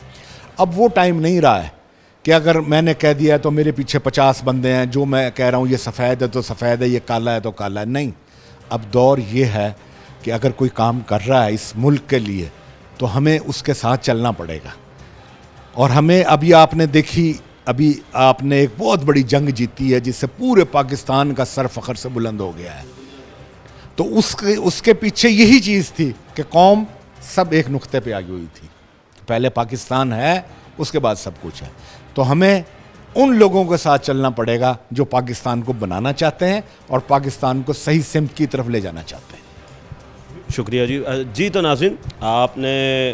اب وہ ٹائم نہیں رہا ہے کہ اگر میں نے کہہ دیا ہے تو میرے پیچھے 50 بندے ہیں، جو میں کہہ رہا ہوں یہ سفید ہے تو سفید ہے، یہ کالا ہے تو کالا ہے. نہیں، اب دور یہ ہے کہ اگر کوئی کام کر رہا ہے اس ملک کے لیے تو ہمیں اس کے ساتھ چلنا پڑے گا. اور ہمیں ابھی آپ نے دیکھی، ابھی آپ نے ایک بہت بڑی جنگ جیتی ہے جس سے پورے پاکستان کا سر فخر سے بلند ہو گیا ہے. تو اس کے پیچھے یہی چیز تھی کہ قوم سب ایک نقطے پہ آئی ہوئی تھی. پہلے پاکستان ہے، اس کے بعد سب کچھ ہے. تو ہمیں ان لوگوں کے ساتھ چلنا پڑے گا جو پاکستان کو بنانا چاہتے ہیں اور پاکستان کو صحیح سمت کی طرف لے جانا چاہتے ہیں. شکریہ جی. تو ناظرین، آپ نے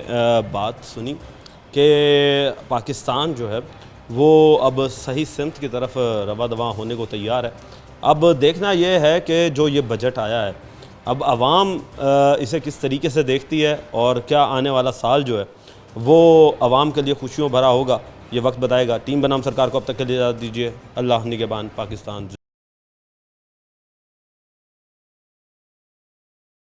بات سنی کہ پاکستان جو ہے وہ اب صحیح سمت کی طرف رواں دواں ہونے کو تیار ہے. اب دیکھنا یہ ہے کہ جو یہ بجٹ آیا ہے اب عوام اسے کس طریقے سے دیکھتی ہے اور کیا آنے والا سال جو ہے وہ عوام کے لیے خوشیوں بھرا ہوگا، یہ وقت بتائے گا. ٹیم بنام سرکار کو اب تک کے لیے اجازت دیجیے. اللہ نگہبان پاکستان.